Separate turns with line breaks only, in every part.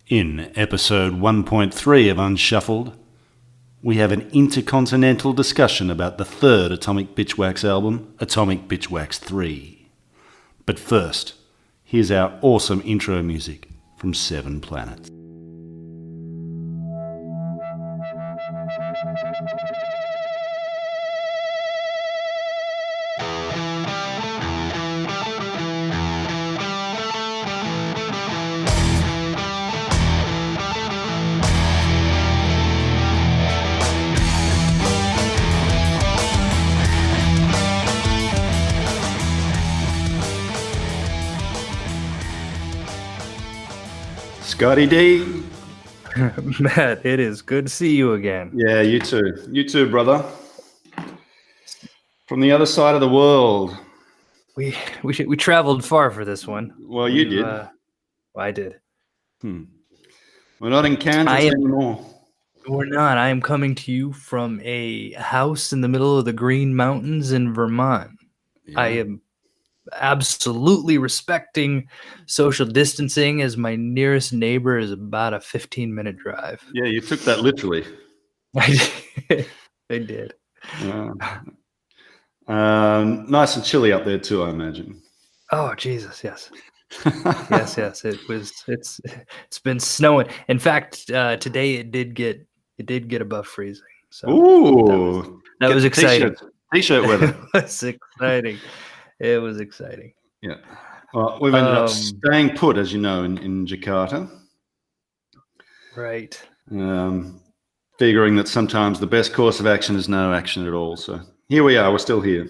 In episode 1.3 of Unshuffled, we have an intercontinental discussion about the third Atomic Bitchwax album, Atomic Bitchwax 3. But first, here's our awesome intro music from Seven Planets. Scotty D.
Matt, it is good to see you again.
Yeah, you too. You too, brother. From the other side of the world.
We traveled far for this one.
Well, you did.
I did.
We're not in Kansas anymore.
We're not. I am coming to you from a house in the middle of the Green Mountains in Vermont. Yeah. I am absolutely respecting social distancing, as my nearest neighbor is about a 15-minute drive.
Yeah, you took that literally.
I did.
Nice and chilly up there too, I imagine.
Oh, Jesus, yes. yes. It's been snowing. In fact, today it did get above freezing. So
ooh,
that was exciting.
T-shirt weather.
It was exciting. It was exciting.
Yeah. Well, we've ended up staying put, as you know, in Jakarta.
Right.
Figuring that sometimes the best course of action is no action at all. So here we are. We're still here.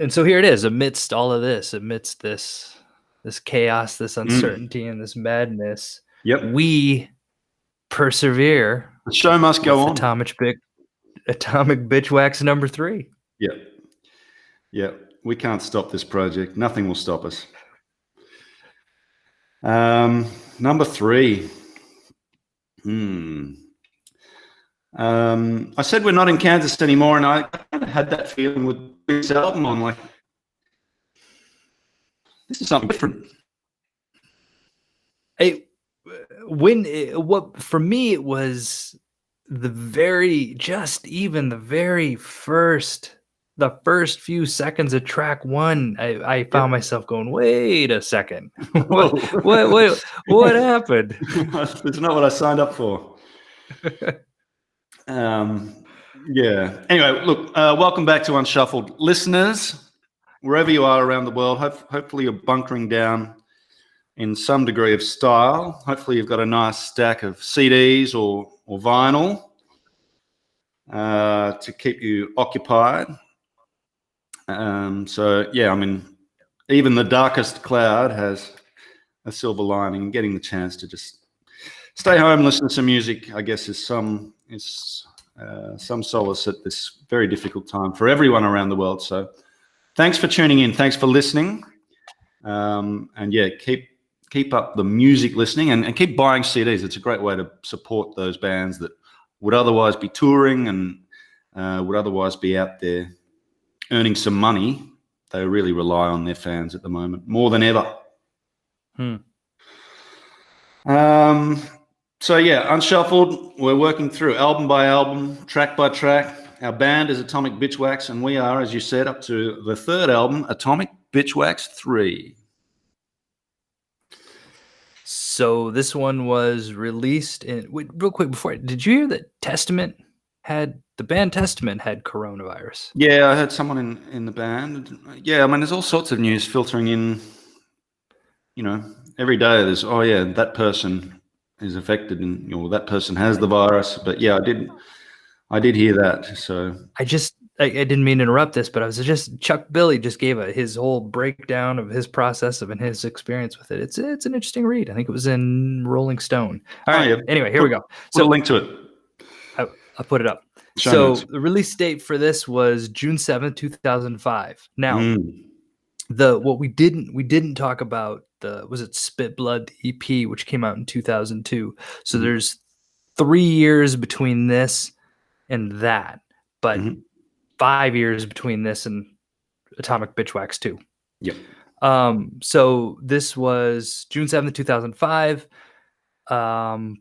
And so here it is, amidst all of this, amidst this chaos, this uncertainty, and this madness.
Yep.
We persevere.
The show must go on.
Atomic Bitchwax number 3.
Yeah. We can't stop this project. Nothing will stop us. Number 3. I said we're not in Kansas anymore, and I kind of had that feeling with this album. I'm like, this is something different.
For me, it was the first few seconds of track 1. I found myself going, wait a second, what happened?
It's not what I signed up for. Yeah. Anyway, look, welcome back to Unshuffled. Listeners, wherever you are around the world, hopefully you're bunkering down in some degree of style. Hopefully you've got a nice stack of CDs or vinyl to keep you occupied. So, yeah, I mean, even the darkest cloud has a silver lining. Getting the chance to just stay home, listen to some music, I guess, is some solace at this very difficult time for everyone around the world. So thanks for tuning in. Thanks for listening. And yeah, keep up the music listening and keep buying CDs. It's a great way to support those bands that would otherwise be touring and would otherwise be out there earning some money. They really rely on their fans at the moment, more than ever. So yeah, Unshuffled, we're working through album by album, track by track. Our band is Atomic Bitchwax, and we are, as you said, up to the third album, Atomic Bitchwax 3.
So this one was released real quick before. Did you hear that the band Testament had coronavirus?
Yeah, I heard someone in the band. Yeah, I mean, there's all sorts of news filtering in, every day there's, that person is affected and that person has the virus. But yeah, I did hear that. So
I didn't mean to interrupt this, but Chuck Billy just gave his whole breakdown of his process and his experience with it. It's an interesting read. I think it was in Rolling Stone. All right. Yeah. Anyway, here we go.
So link to it.
I'll put it up. So the release date for this was June 7th, 2005. Now, what we didn't talk about was it Spit Blood EP, which came out in 2002. So there's 3 years between this and that, but 5 years between this and Atomic Bitchwax 2.
Yep.
So this was June 7th, 2005.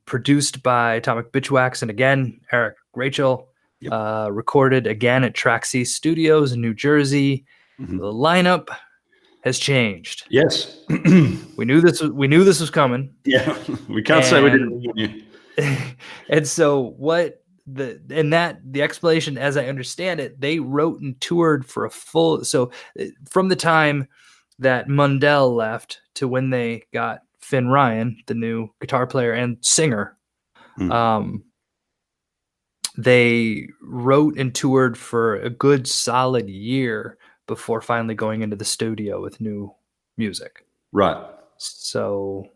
Produced by Atomic Bitchwax and again Eric Rachel.
Yep.
Recorded again at Track C Studios in New Jersey.
Mm-hmm.
The lineup has changed.
Yes.
We knew this was coming.
Yeah, we can't say we didn't.
And so the explanation, as I understand it, they wrote and toured for a full. So from the time that Mundell left to when they got Finn Ryan, the new guitar player and singer, they wrote and toured for a good solid year before finally going into the studio with new music.
Right.
So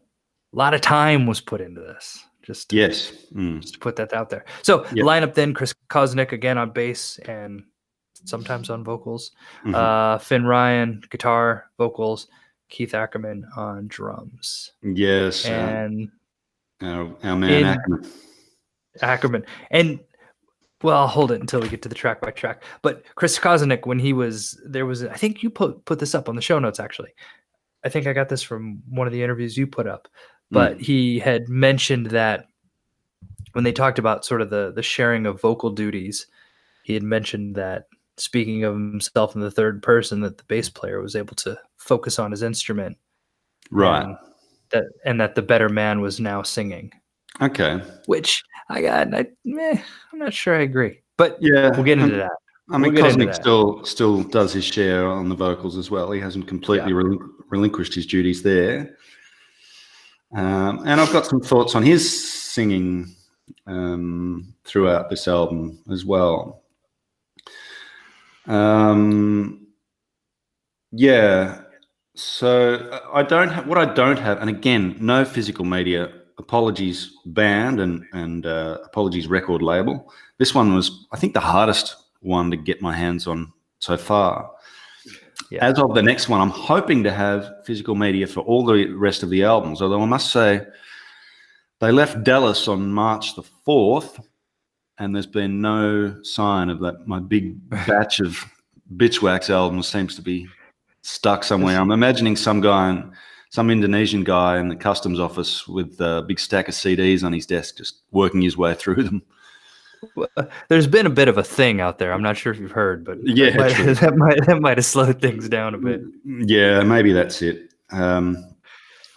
a lot of time was put into this. Just to put that out there. So lineup then: Chris Kosnick again on bass and sometimes on vocals. Finn Ryan guitar, vocals. Keith Ackerman on drums.
Yes,
and
our man
Ackerman. And well, I'll hold it until we get to the track by track. But Chris Kosnick, when I think you put this up on the show notes actually. I think I got this from one of the interviews you put up. But he had mentioned that when they talked about sort of the sharing of vocal duties, he had mentioned that, speaking of himself in the third person, that the bass player was able to focus on his instrument.
Right.
And that the better man was now singing.
Okay.
Which I'm not sure I agree. But we'll get into that.
I mean, Kosnick still does his share on the vocals as well. He hasn't completely relinquished his duties there. And I've got some thoughts on his singing throughout this album as well. So I don't have, and again, no physical media. Apologies band and apologies record label. This one was, I think, the hardest one to get my hands on so far. Yeah. As of the next one, I'm hoping to have physical media for all the rest of the albums, although I must say they left Dallas on March the 4th, and there's been no sign of that. My big batch of Bitchwax albums seems to be stuck somewhere. I'm imagining some Indonesian guy in the customs office with a big stack of CDs on his desk, just working his way through them.
There's been a bit of a thing out there. I'm not sure if you've heard, but that might have slowed things down a bit.
Yeah, maybe that's it. I'm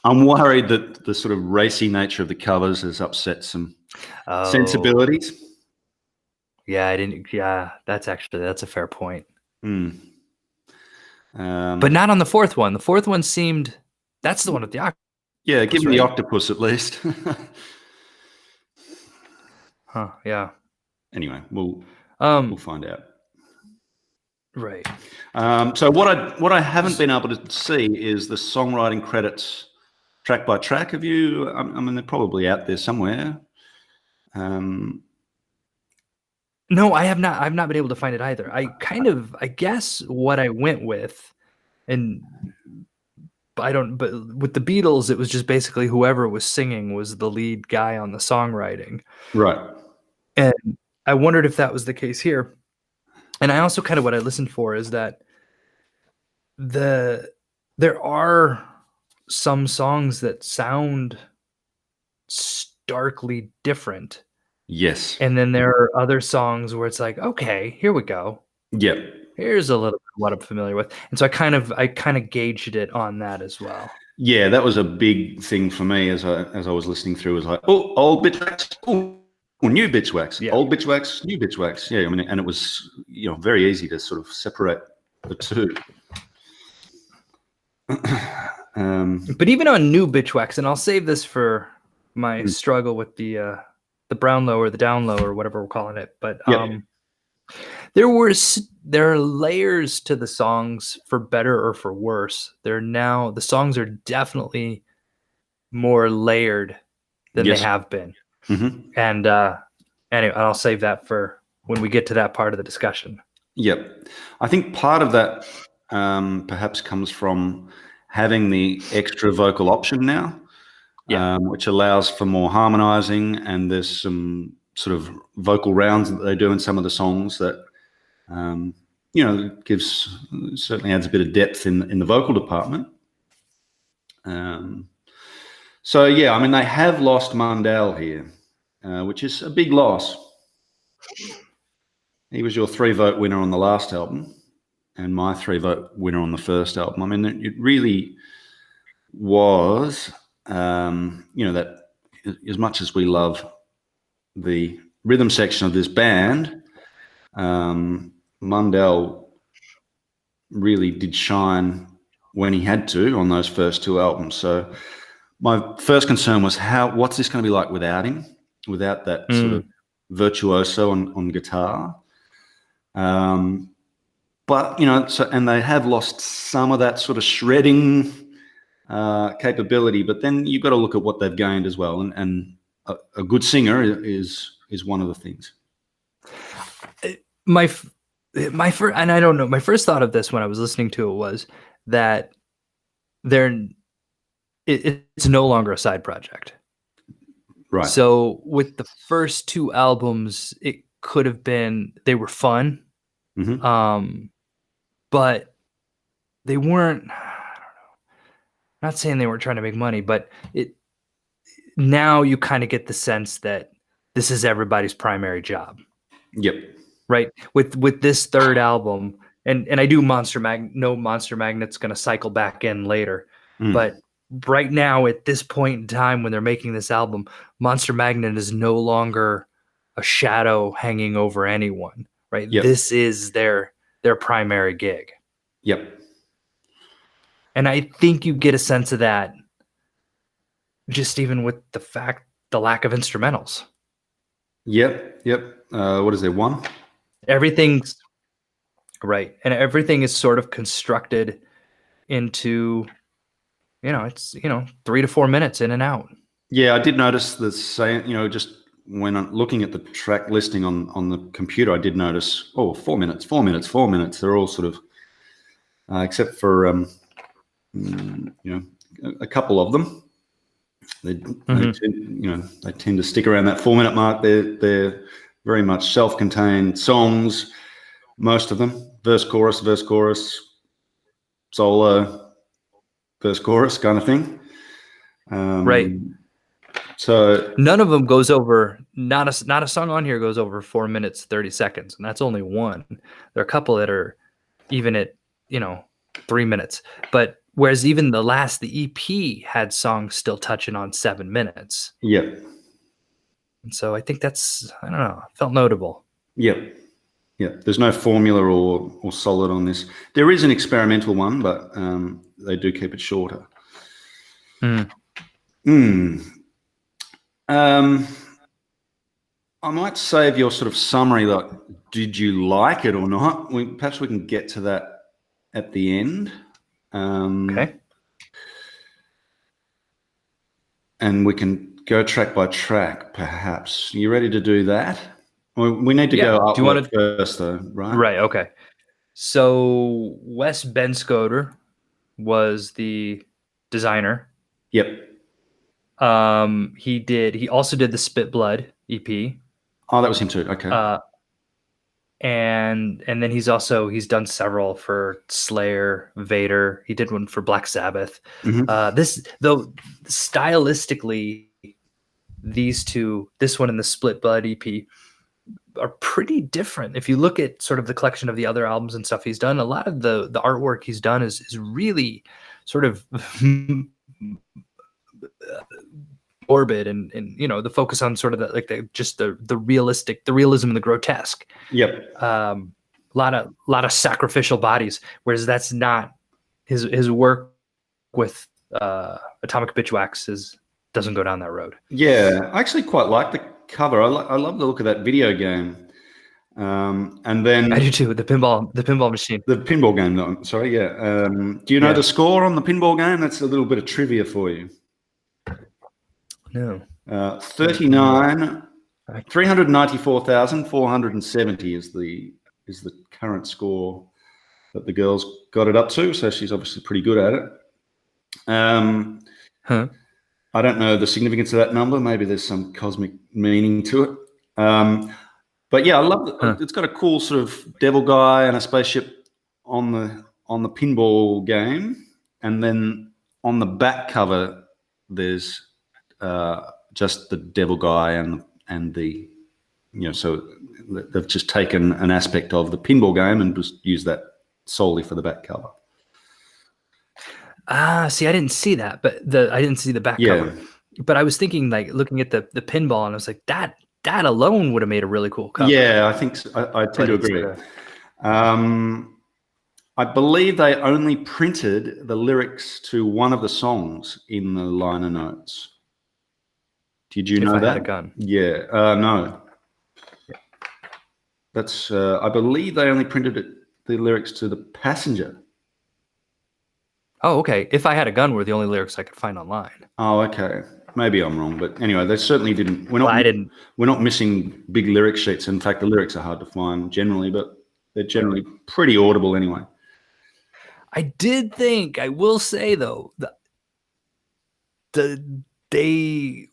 worried that the sort of racy nature of the covers has upset some sensibilities.
Yeah, that's a fair point.
But
not on the fourth one. The fourth one seemed, that's the one with the octopus.
Yeah, give me the octopus at least.
Yeah.
Anyway, we'll find out.
Right.
So what I haven't been able to see is the songwriting credits track by track. Have you? I mean, they're probably out there somewhere.
No, I have not. I've not been able to find it either. I guess what I went with, but with the Beatles, it was just basically whoever was singing was the lead guy on the songwriting.
Right.
And I wondered if that was the case here. And I also kind of, what I listened for is that there are some songs that sound starkly different.
Yes.
And then there are other songs where it's like, okay, here we go.
Yep.
Here's a little bit of what I'm familiar with. And so I kind of gauged it on that as well.
Yeah, that was a big thing for me as I was listening through. Was like, oh, old Bitchwax, oh, new Bitchwax, old Bitchwax, new Bitchwax. Yeah, I mean, and it was very easy to sort of separate the two.
But even on new Bitchwax, and I'll save this for my struggle with the brown low or the down low or whatever we're calling it. But there are layers to the songs, for better or for worse. The songs are definitely more layered than they have been.
Mm-hmm.
And anyway, I'll save that for when we get to that part of the discussion.
Yep. I think part of that perhaps comes from having the extra vocal option now, which allows for more harmonizing, and there's some sort of vocal rounds that they do in some of the songs that certainly adds a bit of depth in the vocal department. So yeah, I mean, they have lost Mundell here, which is a big loss. He was your 3-vote winner on the last album, and my 3-vote winner on the first album. I mean, it really was, that as much as we love the rhythm section of this band, Mundell really did shine when he had to on those first 2 albums. So my first concern was what's this going to be like without him, without that sort of virtuoso on guitar. But and they have lost some of that sort of shredding capability. But then you've got to look at what they've gained as well, and a good singer is one of the things.
My first, and I don't know, my first thought of this when I was listening to it was that it's no longer a side project.
Right.
So with the first 2 albums, it could have been, they were fun.
Mm-hmm.
But they weren't, I don't know, not saying they weren't trying to make money, but now you kind of get the sense that this is everybody's primary job.
Yep.
Right. With this third album, and I do Monster Magnet's going to cycle back in later, but right now at this point in time when they're making this album, Monster Magnet is no longer a shadow hanging over anyone. Right.
Yep.
This is their primary gig.
Yep.
And I think you get a sense of that just even with the lack of instrumentals.
Yep. What is there, 1?
Everything's right. And everything is sort of constructed into, it's, 3 to 4 minutes in and out.
Yeah, I did notice the same, just when I'm looking at the track listing on the computer, I did notice, 4 minutes. They're all sort of, except for, a couple of them. They tend to stick around that 4-minute mark. They're very much self-contained songs, most of them. Verse, chorus, solo, verse, chorus kind of thing.
Right.
So
none of them goes over, not a song on here goes over 4 minutes, 30 seconds. And that's only one. There are a couple that are even at, 3 minutes. But whereas even the EP had songs still touching on 7 minutes.
Yep.
And so I think that's, I don't know, felt notable.
Yep. There's no formula or solid on this. There is an experimental one, but they do keep it shorter. I might save your sort of summary, like, did you like it or not? Perhaps we can get to that at the end.
Okay.
And we can go track by track, perhaps. You ready to do that? We need to go up first, though, right?
Right, okay. So Wes Benscoter was the designer.
Yep.
He also did the Spit Blood EP.
Oh, that was him too. Okay.
And then he's done several for Slayer, Vader. He did one for Black Sabbath. Though stylistically, these two, this one and the Split Blood EP, are pretty different. If you look at sort of the collection of the other albums and stuff he's done, a lot of the artwork he's done is really sort of morbid and the focus on sort of the realism and the grotesque.
Yep.
A lot of sacrificial bodies, whereas that's not his work with Atomic Bitchwax doesn't go down that road.
Yeah, I actually quite like the cover. I love the look of that video game. And then
I do too. The pinball machine.
The pinball game. No, sorry. Yeah. Do you know the score on the pinball game? That's a little bit of trivia for you.
No.
394,470 is the current score that the girl's got it up to. So she's obviously pretty good at it. I don't know the significance of that number. Maybe there's some cosmic meaning to it. But yeah, I love it. It's got a cool sort of devil guy and a spaceship on the pinball game, and then on the back cover, there's just the devil guy and the, so they've just taken an aspect of the pinball game and just used that solely for the back cover.
See, I didn't see that, but I didn't see the back cover. But I was thinking, like, looking at the pinball, and I was like, that alone would have made a really cool cover.
Yeah, I think so. I tend to agree. I believe they only printed the lyrics to one of the songs in the liner notes. Did you know that?
If I Had a Gun.
Yeah. No.
Yeah.
That's. I believe they only printed the lyrics to The Passenger.
Oh, okay. If I Had a Gun were the only lyrics I could find online.
Oh, okay. Maybe I'm wrong, but anyway, they certainly didn't. We're not missing big lyric sheets. In fact, the lyrics are hard to find generally, but they're generally pretty audible anyway.
I did think, I will say though, either they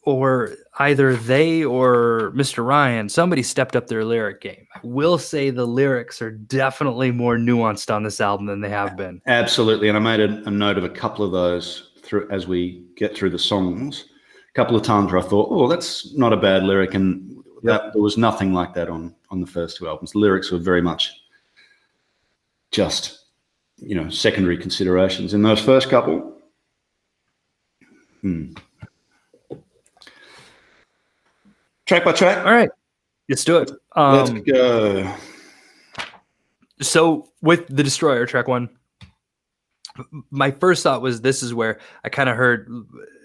or Mr. Ryan, somebody stepped up their lyric game. I will say the lyrics are definitely more nuanced on this album than they have been.
Absolutely, and I made a note of a couple of those as we get through the songs. A couple of times where I thought, oh, that's not a bad lyric, and there was nothing like that on the first two albums. The lyrics were very much just, secondary considerations. In those first couple, track by track.
All right, let's do it.
Let's go.
So with the Destroyer, track 1, my first thought was, this is where I kind of heard,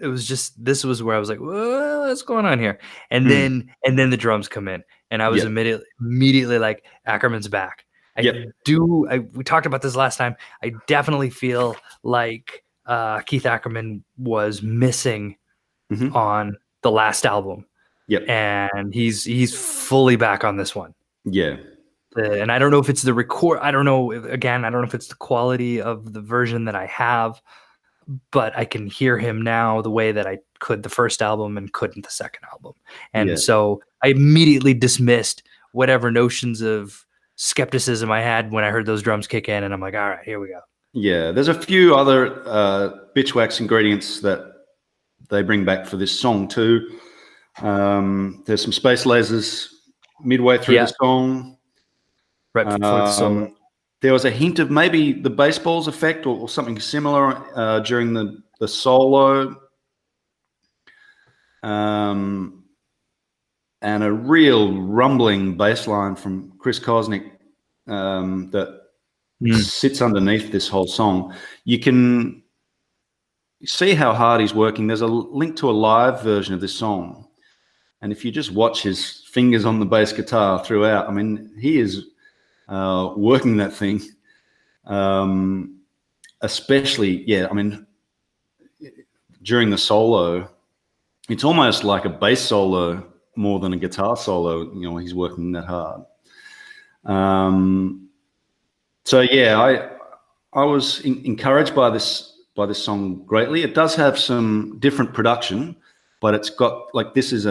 this was where I was like, what's going on here? And then the drums come in, and I was immediately like, Ackerman's back. We talked about this last time. I definitely feel like Keith Ackerman was missing on the last album. And he's fully back on this one. And I don't know if it's the record. I don't know if it's the quality of the version that I have, but I can hear him now the way that I could the first album and couldn't the second album. And so I immediately dismissed whatever notions of skepticism I had when I heard those drums kick in, and I'm like, all right, here we go.
Yeah, there's a few other Bitchwax ingredients that they bring back for this song too. There's some space lasers midway through the song.
Right before the solo.
There was a hint of maybe the Baseballs effect or something similar during the solo. And a real rumbling bass line from Chris Kosnick that sits underneath this whole song. You can see how hard he's working. There's a link to a live version of this song. And if you just watch his fingers on the bass guitar throughout, I mean, he is working that thing. Especially, I mean, during the solo, it's almost like a bass solo more than a guitar solo. He's working that hard. So yeah, I was encouraged by this song greatly. It does have some different production, but it's got, like, this is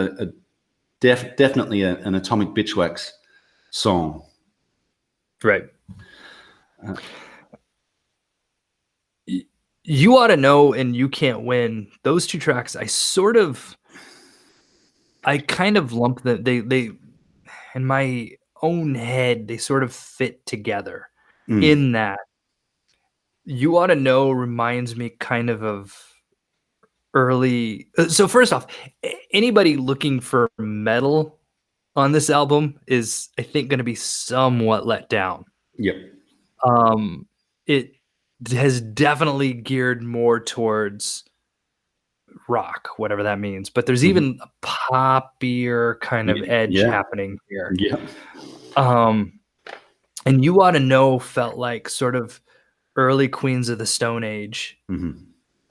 definitely an Atomic Bitchwax song.
Right. You Ought to Know and You Can't Win. Those two tracks, I kind of lump them. They in my own head, they sort of fit together in that You Ought to Know reminds me kind of early. So first off, anybody looking for metal on this album is, I think, going to be somewhat let down. It has definitely geared more towards rock, whatever that means. But there's even a poppier kind of edge happening here. And You Ought to Know felt like sort of early Queens of the Stone Age.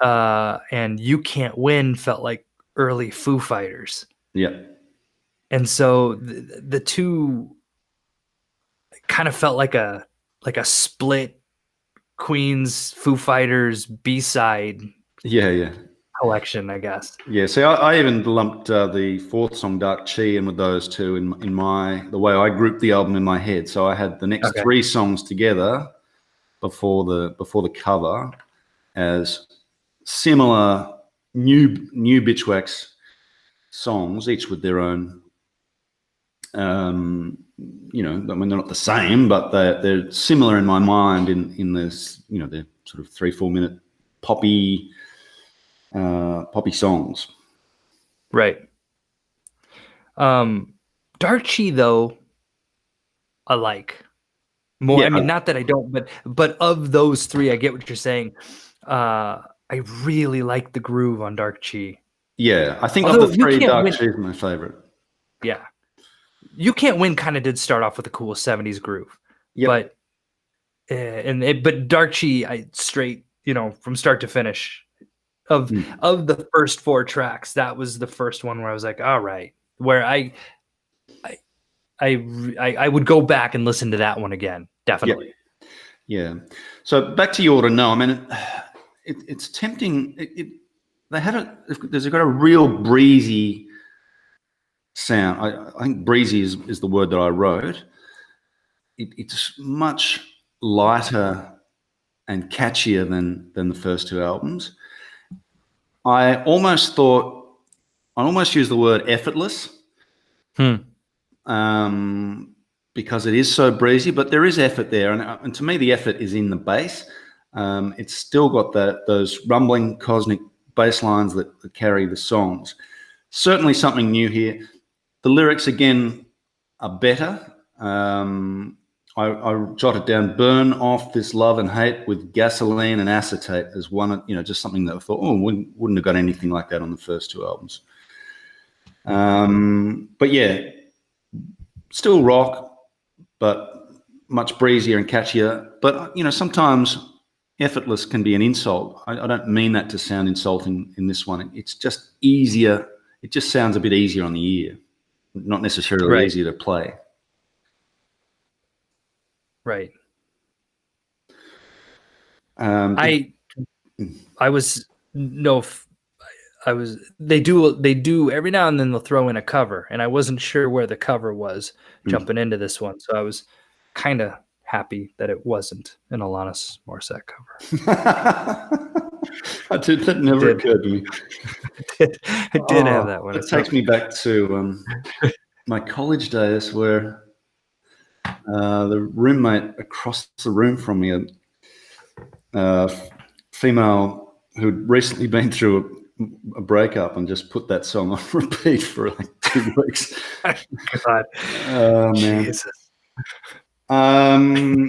And You Can't Win felt like early Foo Fighters. And so the two kind of felt like a split Queens Foo Fighters B-side collection, I guess.
So I even lumped the fourth song, Dark Chi, in with those two in the way I grouped the album in my head. So I had the next three songs together before the cover as similar new Bitchwax songs, each with their own. You know, I mean, they're not the same, but they're similar in my mind in this, you know, they're sort of 3-4 minute poppy songs.
Right. Darchi, though, I like more.
Yeah,
I mean, not that I don't, but of those three, I get what you're saying. I really like the groove on Darchi.
yeah. I think
Although
of the three, Darchi is my favorite.
Yeah. You Can't Win kind of did start off with a cool 70s groove.
Yep.
But but Darchi, I straight, you know, from start to finish of the first 4 tracks, that was the first one where I was like, all right, where I would go back and listen to that one again, definitely.
Yeah. So back to You Ought to Know. I mean, it's tempting. There's got a real breezy sound. I think breezy is the word that I wrote. It's much lighter and catchier than the first 2 albums. I almost used the word effortless. Because it is so breezy, but there is effort there. And to me, the effort is in the bass. It's still got those rumbling cosmic bass lines that carry the songs. Certainly something new here. The lyrics, again, are better. I jotted down, burn off this love and hate with gasoline and acetate as one, you know, just something that I thought, wouldn't have got anything like that on the first 2 albums. But yeah, still rock, but much breezier and catchier. But, you know, sometimes effortless can be an insult. I don't mean that to sound insulting in this one. It's just easier. It just sounds a bit easier on the ear, not necessarily easier to play.
Right.
They
do every now and then they'll throw in a cover, and I wasn't sure where the cover was jumping into this one, so I was kind of happy that it wasn't an Alanis Morissette cover.
That never occurred to me.
I did have that one.
It takes me back to my college days, where the roommate across the room from me, a female who'd recently been through a breakup, and just put that song on repeat for like 2 weeks.
God.
Oh, man.
Jesus.
Yeah.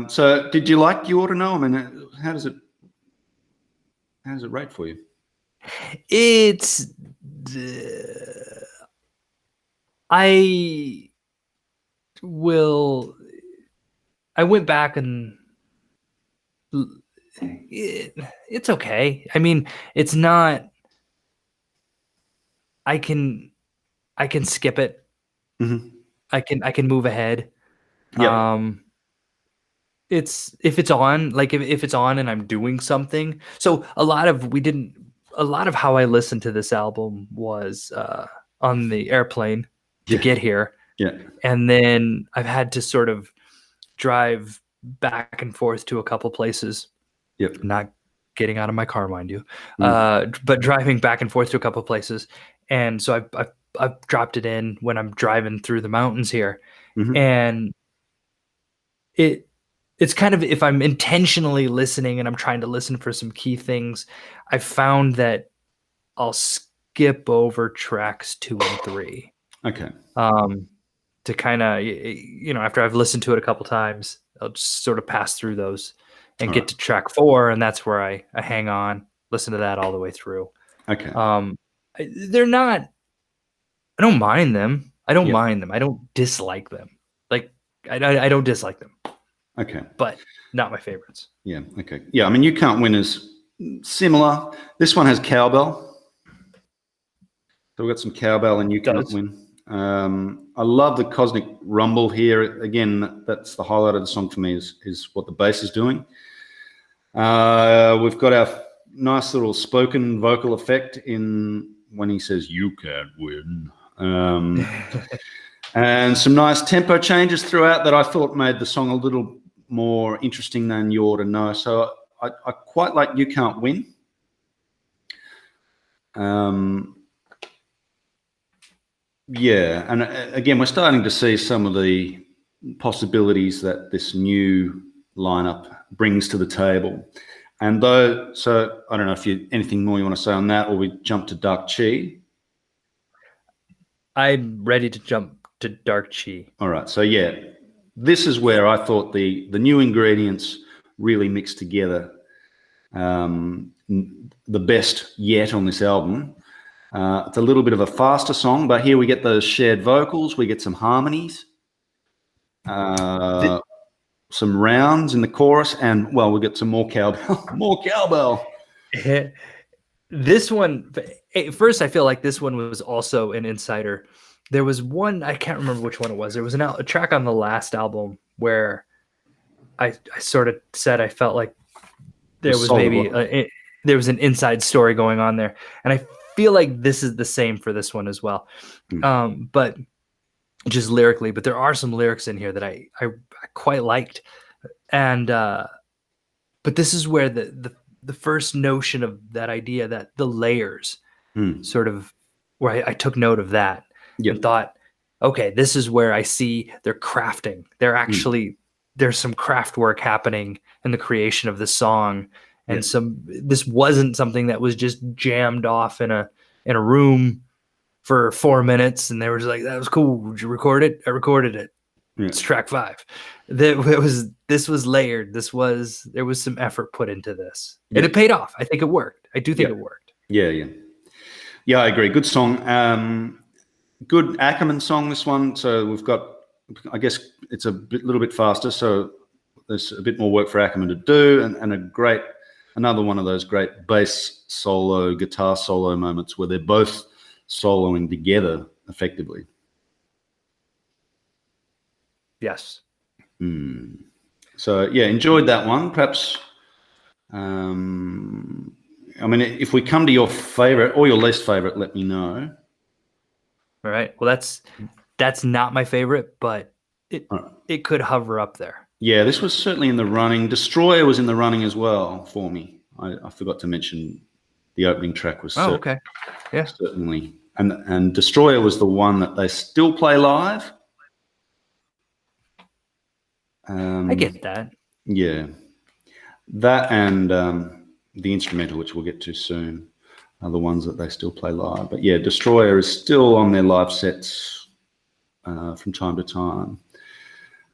So did you like You Ought to Know? I mean, how does it rate for you?
It's I went back and it's okay. I mean, it's not. I can skip it.
Mm-hmm.
I can move ahead.
Yeah.
It's if it's on and I'm doing something. So a lot of how I listened to this album was on the airplane to get here.
Yeah.
And then I've had to sort of drive back and forth to a couple places.
Yep.
Not getting out of my car, mind you, but driving back and forth to a couple places. And so I've dropped it in when I'm driving through the mountains here.
Mm-hmm.
And it's kind of, if I'm intentionally listening and I'm trying to listen for some key things, I found that I'll skip over tracks 2 and 3.
Okay.
To kind of, you know, after I've listened to it a couple times, I'll just sort of pass through those and get to track 4, and that's where I hang on, listen to that all the way through.
Okay.
They're not. I don't mind them. I don't mind them. I don't dislike them. Like I don't dislike them.
Okay.
But not my favorites.
Yeah. Okay. Yeah. I mean, You Can't Win is similar. This one has cowbell. So we've got some cowbell and You Can't Win. I love the cosmic rumble here. Again, that's the highlight of the song for me, is what the bass is doing. We've got our nice little spoken vocal effect in when he says, "You can't win." And some nice tempo changes throughout that I thought made the song a little more interesting than You Ought to Know. So I quite like You Can't Win. Yeah, and again, we're starting to see some of the possibilities that this new lineup brings to the table. And so I don't know if anything more you want to say on that, or we jump to Dark Chi.
I'm ready to jump to Dark Chi.
All right, so yeah, this is where I thought the new ingredients really mixed together. The best yet on this album. It's a little bit of a faster song, but here we get those shared vocals, we get some harmonies, some rounds in the chorus, and well, we get some more cowbell. More cowbell.
This one, at first, I feel like this one was also an insider. There was one, I can't remember which one it was. There was a track on the last album where I sort of said I felt like there was maybe there was an inside story going on there, and I feel like this is the same for this one as well. But just lyrically, but there are some lyrics in here that I quite liked, and but this is where the first notion of that idea, that the layers sort of, where I took note of that and thought, okay, this is where I see they're crafting. They're actually, there's some craft work happening in the creation of the song. And this wasn't something that was just jammed off in a room for 4 minutes and they were just like, that was cool. Did you record it? I recorded it. It's track 5. This was layered. There was some effort put into this, and it paid off. I think it worked. I do think it worked.
Yeah, I agree. Good song. Good Ackerman song, this one. So we've got, I guess it's little bit faster, so there's a bit more work for Ackerman to do, and another one of those great bass solo, guitar solo moments where they're both soloing together effectively.
Yes.
So yeah, enjoyed that one. Perhaps, I mean, if we come to your favorite or your least favorite, let me know.
All right. Well, that's not my favorite, but it could hover up there. Yeah,
this was certainly in the running. Destroyer was in the running as well for me. I forgot to mention the opening track was
okay. Yeah.
Certainly. And Destroyer was the one that they still play live.
I get that.
Yeah. That and the instrumental, which we'll get to soon, are the ones that they still play live. But yeah, Destroyer is still on their live sets from time to time.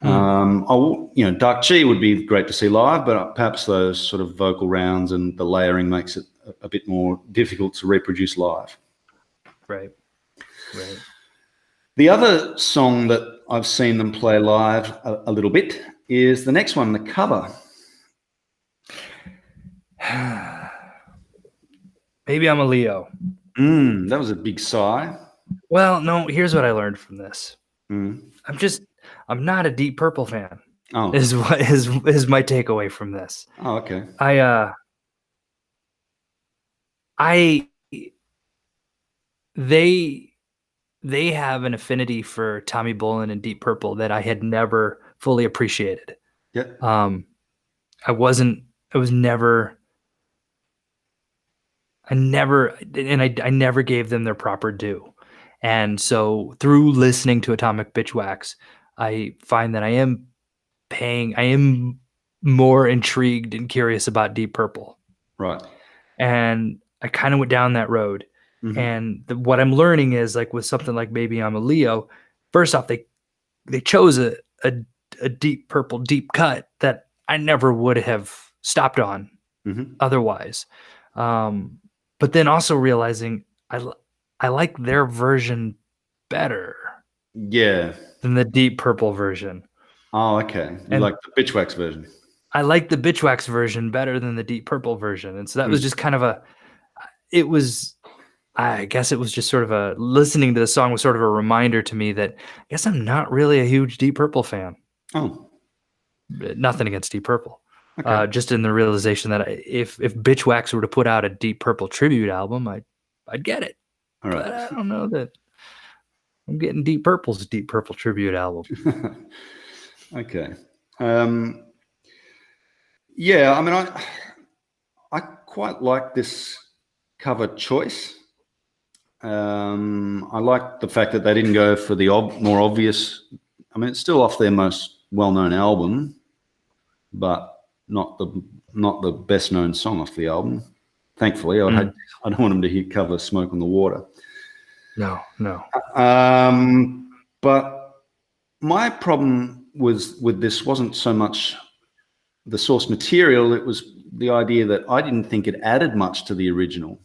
Dark Chi would be great to see live, but perhaps those sort of vocal rounds and the layering makes it a bit more difficult to reproduce live.
Right.
The other song that I've seen them play live a little bit is the next one, the cover.
Maybe I'm a Leo.
That was a big sigh.
Well, no, here's what I learned from this. I'm not a Deep Purple fan.
Oh.
Is my takeaway from this.
Oh, okay.
They have an affinity for Tommy Bolin and Deep Purple that I had never fully appreciated.
Yeah.
I never gave them their proper due. And so through listening to Atomic Bitchwax, I find that I am more intrigued and curious about Deep Purple.
Right.
And I kind of went down that road. And what I'm learning is, like with something like Maybe I'm a Leo, first off, they chose a Deep Purple deep cut that I never would have stopped on otherwise. But then also realizing I like their version better.
Yeah.
Than the Deep Purple version.
Oh, okay. You like the Bitchwax version.
I like the Bitchwax version better than the Deep Purple version. And so that was just kind of I guess it was just sort of listening to the song was sort of a reminder to me that I guess I'm not really a huge Deep Purple fan.
Oh.
Nothing against Deep Purple.
Okay.
Just in the realization that if Bitchwax were to put out a Deep Purple tribute album, I'd get it.
All right.
But I don't know that I'm getting Deep Purple's Deep Purple tribute album.
Okay. Yeah, I mean, I quite like this cover choice. I like the fact that they didn't go for the more obvious. I mean, it's still off their most well-known album, but not the best-known song off the album. Thankfully, I don't want them to cover "Smoke on the Water."
No.
But my problem with this wasn't so much the source material; it was the idea that I didn't think it added much to the original.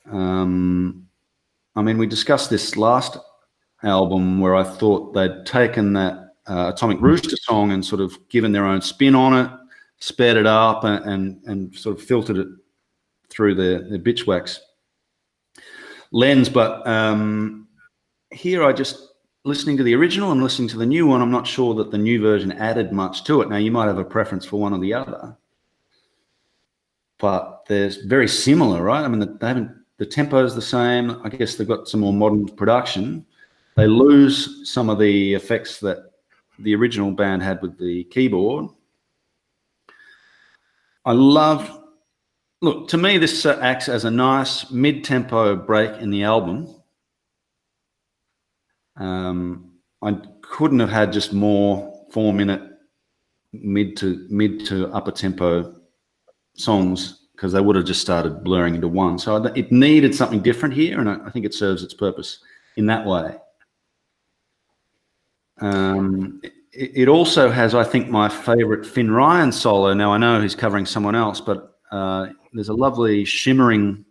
I mean, we discussed this last album where I thought they'd taken that Atomic Rooster song and sort of given their own spin on it, sped it up, and sort of filtered it through the Bitchwax lens. But here, listening to the original and listening to the new one, I'm not sure that the new version added much to it. Now, you might have a preference for one or the other, but they're very similar, right? I mean, the tempo is the same. I guess they've got some more modern production. They lose some of the effects that the original band had with the keyboard. Look, to me, this acts as a nice mid-tempo break in the album. I couldn't have had just more 4-minute mid to upper tempo songs, because they would have just started blurring into one. So it needed something different here, and I think it serves its purpose in that way. It also has, I think, my favorite Finn Ryan solo. Now, I know he's covering someone else, but there's a lovely shimmering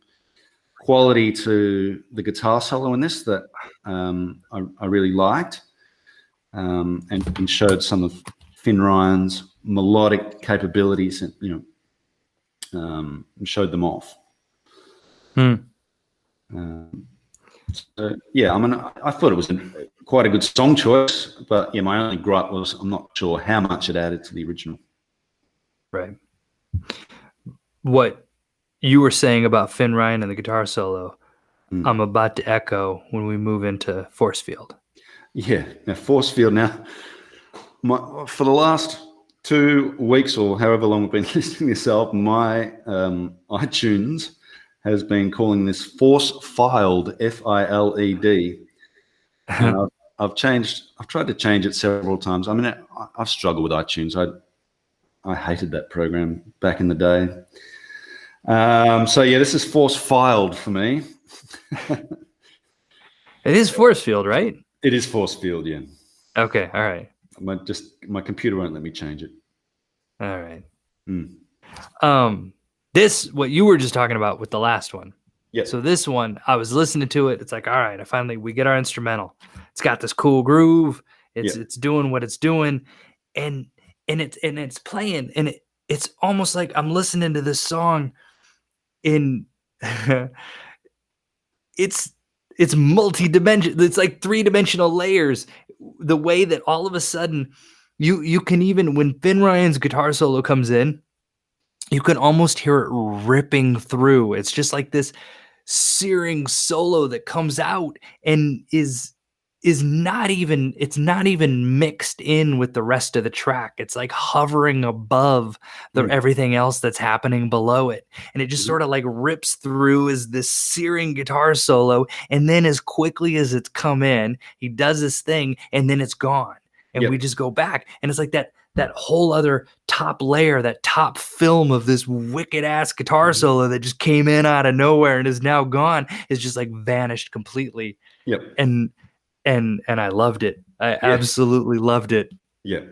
quality to the guitar solo in this that I really liked, and showed some of Finn Ryan's melodic capabilities, and and showed them off. So, yeah, I mean, I thought it was quite a good song choice, but yeah, my only gripe was I'm not sure how much it added to the original.
Right. What you were saying about Finn Ryan and the guitar solo, I'm about to echo when we move into Force Field.
Yeah, now Force Field. Now, for the last 2 weeks or however long we've been listening to this album, my iTunes has been calling this Force Filed, F-I-L-E-D. I've tried to change it several times. I mean, I've struggled with iTunes. I hated that program back in the day. So yeah, this is Force Filed for me.
It is Force Field, right?
It is Force Field, yeah.
Okay, all right.
My computer won't let me change it.
All right. This, what you were just talking about with the last one.
Yeah.
So this one, I was listening to it. It's like, all right, we get our instrumental. It's got this cool groove. It's doing what it's doing, and it's playing, and it's almost like I'm listening to this song in it's multi-dimensional. It's like 3-dimensional layers. The way that all of a sudden you can, even when Finn Ryan's guitar solo comes in, you can almost hear it ripping through. It's just like this searing solo that comes out and is not even mixed in with the rest of the track. It's like hovering above everything else that's happening below it. And it just sort of like rips through as this searing guitar solo. And then as quickly as it's come in, he does this thing and then it's gone. And we just go back. And it's like that whole other top layer, that top film of this wicked ass guitar solo that just came in out of nowhere and is now gone, is just like vanished completely. And I loved it. I absolutely loved it.
Yeah,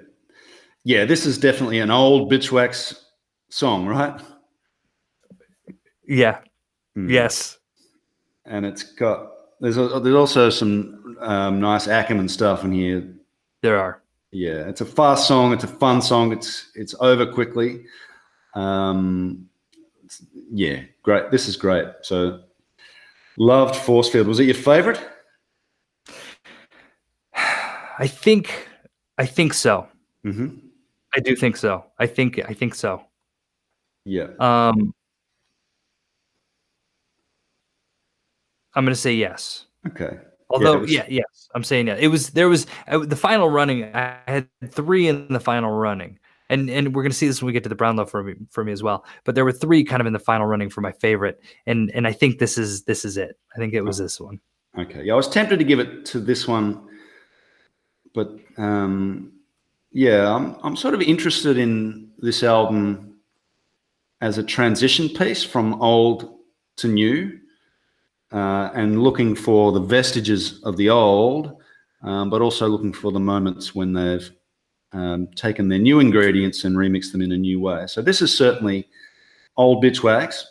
this is definitely an old Bitchwax song, right?
Yeah. Yes.
And it's got there's also some nice Ackerman stuff in here.
There are.
Yeah, it's a fast song. It's a fun song. It's over quickly. Yeah, great. This is great. So, loved Force Field. Was it your favorite?
I think so.
Mm-hmm.
I do think so. I think so.
Yeah.
I'm going to say yes.
Okay.
Although, yes, I'm saying yeah. There was the final running. I had 3 in the final running, and we're gonna see this when we get to the Brownlow for me as well. But there were 3 kind of in the final running for my favorite, and I think this is it. I think it was this one.
Okay, yeah, I was tempted to give it to this one, but yeah, I'm sort of interested in this album as a transition piece from old to new, and looking for the vestiges of the old, but also looking for the moments when they've taken their new ingredients and remixed them in a new way. So this is certainly old Bitchwax,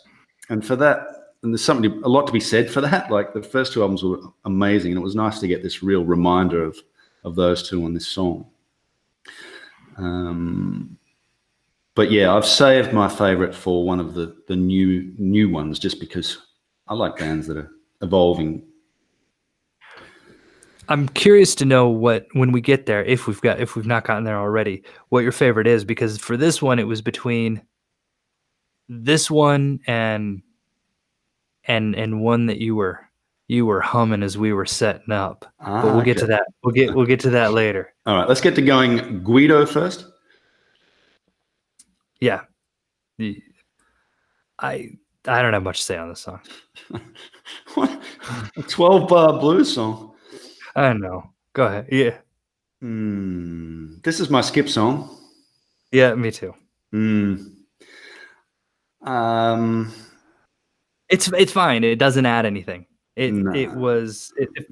and for that, and there's a lot to be said for that. Like, the first 2 albums were amazing, and it was nice to get this real reminder of those 2 on this song. But yeah, I've saved my favorite for one of the new ones, just because I like bands that are evolving.
I'm curious to know when we get there, if we've not gotten there already, what your favorite is, because for this one it was between this one and one that you were humming as we were setting up. But we'll get to that. We'll get to that later.
All right, let's get to Going Guido first.
Yeah. I don't have much to say on this song.
What? A 12-bar blues song.
I know. Go ahead. Yeah.
This is my skip song.
Yeah, me too. It's fine. It doesn't add anything. It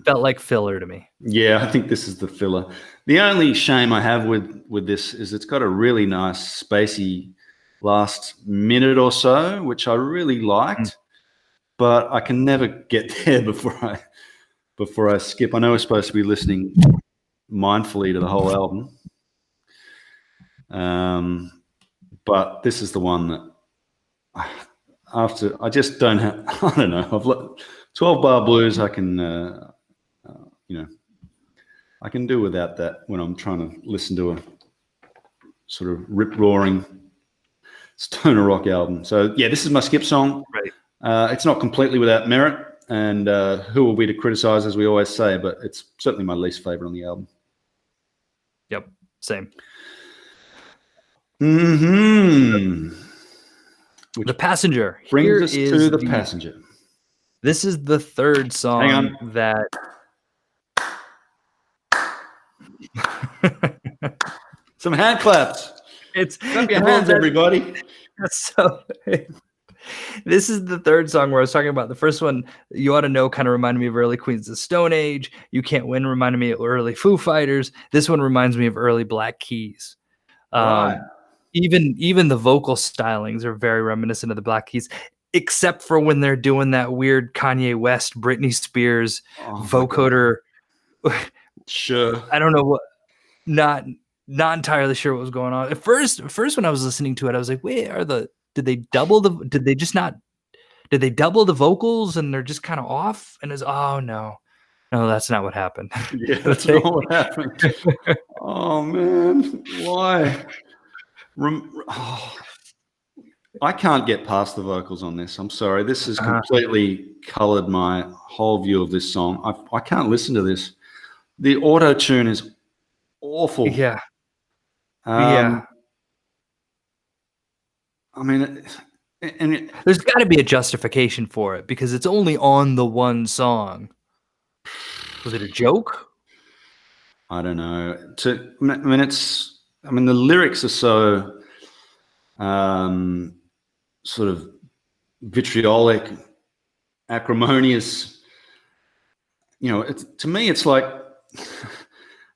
felt like filler to me.
Yeah, I think this is the filler. The only shame I have with this is it's got a really nice spacey last minute or so, which I really liked, but I can never get there before I skip. I know we're supposed to be listening mindfully to the whole album, but this is the one that I just don't have. I don't know. 12-bar blues. I can I can do without that when I'm trying to listen to a sort of rip-roaring stoner rock album. So yeah, this is my skip song.
Right.
It's not completely without merit, and who are we to criticize, as we always say, but it's certainly my least favorite on the album.
Yep, same. The Passenger
brings us to the Passenger.
This is the 3rd song.
Hang on.
That
some hand claps. Clap your hands, everybody.
So this is the 3rd song where I was talking about. The first one, You Ought to Know, kind of reminded me of early Queens of the Stone Age. You Can't Win reminded me of early Foo Fighters. This one reminds me of early Black Keys.
Right.
Even the vocal stylings are very reminiscent of the Black Keys, except for when they're doing that weird Kanye West, Britney Spears vocoder.
Sure.
I don't know what. Not entirely sure what was going on. At first when I was listening to it, I was like, wait, did they double the vocals and they're just kind of off? And no, that's not what happened.
Yeah, that's not what happened. Oh man, why? I can't get past the vocals on this. I'm sorry. This has completely colored my whole view of this song. I can't listen to this. The auto-tune is awful.
Yeah.
I mean,
there's got to be a justification for it, because it's only on the one song. Was it a joke?
I don't know. The lyrics are so sort of vitriolic, acrimonious. To me, it's like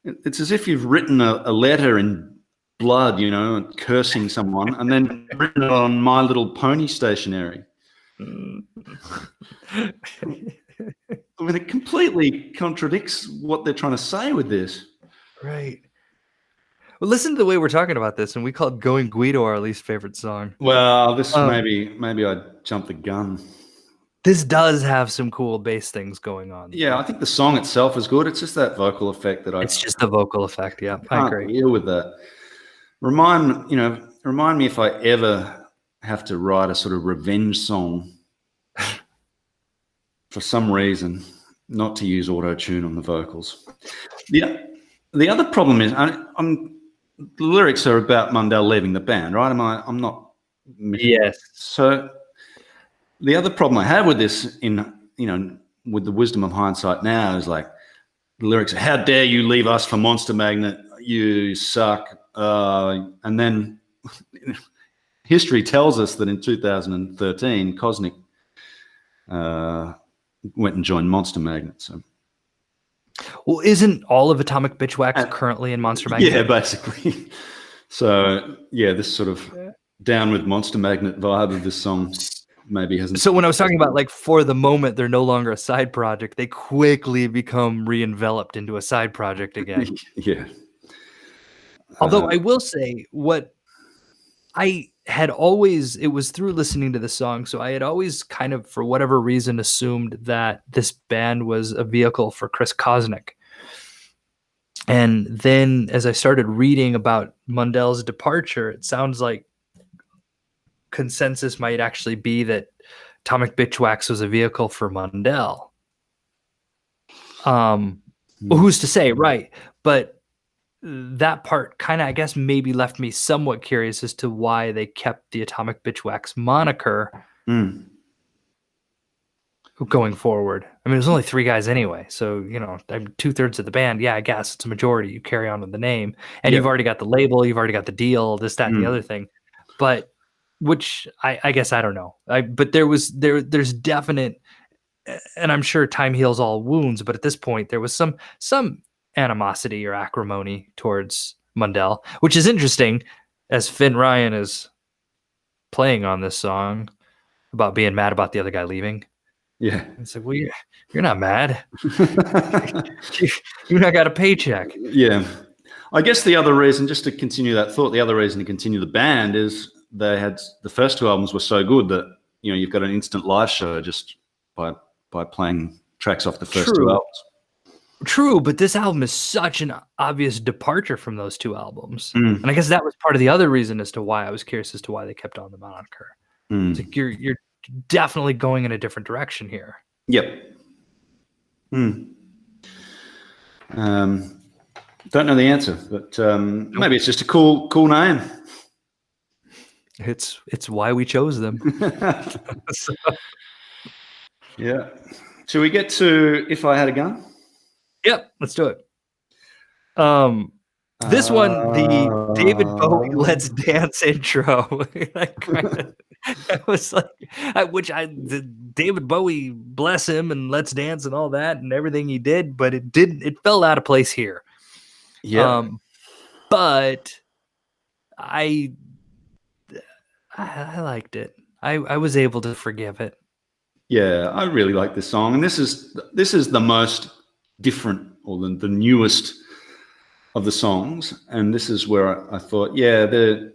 it's as if you've written a letter in blood, cursing someone, and then written it on My Little Pony stationery. It completely contradicts what they're trying to say with this.
Right. Well, listen to the way we're talking about this, and we called Going Guido our least favorite song.
Well, this maybe I jumped the gun.
This does have some cool bass things going on.
Yeah, I think the song itself is good. It's just that vocal effect that
It's just the vocal effect. Yeah,
I agree. Deal with that. Remind me if I ever have to write a sort of revenge song for some reason, not to use auto-tune on the vocals. The other problem is the lyrics are about Mundell leaving the band, right? I'm not.
Yes.
So the other problem I have with this, with the wisdom of hindsight now, is like the lyrics are, "How dare you leave us for Monster Magnet? You suck." And then history tells us that in 2013, Cosnick went and joined Monster Magnet. So,
well, isn't all of Atomic Bitchwax currently in Monster Magnet?
Yeah, basically. So, yeah, this sort of down with Monster Magnet vibe of this song maybe hasn't.
So when I was talking about, like, for the moment, they're no longer a side project, they quickly become re-enveloped into a side project again.
Yeah.
Although I will say, what I had always, it was through listening to the song, so I had always kind of, for whatever reason, assumed that this band was a vehicle for Chris Cosnick. And then as I started reading about Mundell's departure, it sounds like consensus might actually be that Atomic Bitchwax was a vehicle for Mundell. Well, who's to say, right? But that part kind of, I guess, maybe left me somewhat curious as to why they kept the Atomic Bitchwax moniker going forward. I mean, it was only 3 guys anyway, so 2/3 of the band. Yeah, I guess it's a majority. You carry on with the name, and you've already got the label, you've already got the deal, this, that, and the other thing. But which I guess I don't know. But there's definite, and I'm sure time heals all wounds. But at this point, there was some animosity or acrimony towards Mundell, which is interesting, as Finn Ryan is playing on this song about being mad about the other guy leaving.
Yeah.
It's like, well, you're not mad. You not got a paycheck.
Yeah. I guess the other reason, just to continue that thought, the other reason to continue the band is they had, the first 2 albums were so good that, you've got an instant live show just by playing tracks off the first 2 albums.
True, but this album is such an obvious departure from those 2 albums. And I guess that was part of the other reason as to why I was curious as to why they kept on the moniker. It's like you're definitely going in a different direction here.
Yep. Don't know the answer, but maybe it's just a cool name.
It's why we chose them.
So. Yeah. Should we get to If I Had a Gun?
Yep, let's do it. This one, the David Bowie Let's Dance intro. I was like, David Bowie, bless him, and Let's Dance and all that and everything he did, but it fell out of place here. Yeah. But I liked it. I was able to forgive it.
Yeah, I really like this song, and this is the most different, or the newest of the songs, and this is where I thought, yeah, the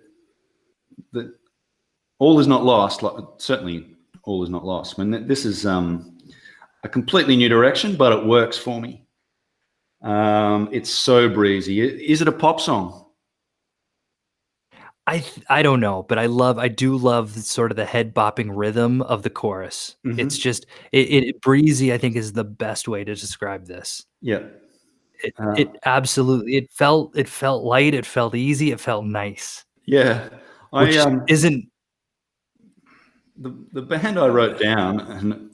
all is not lost. Certainly, all is not lost. I mean, this is a completely new direction, but it works for me. It's so breezy. Is it a pop song?
I don't know, but I do love sort of the head bopping rhythm of the chorus. It's just it breezy, I think, is the best way to describe this.
Yeah.
It absolutely, it felt light, it felt easy, it felt nice.
Yeah.
Which isn't
the band I wrote down, and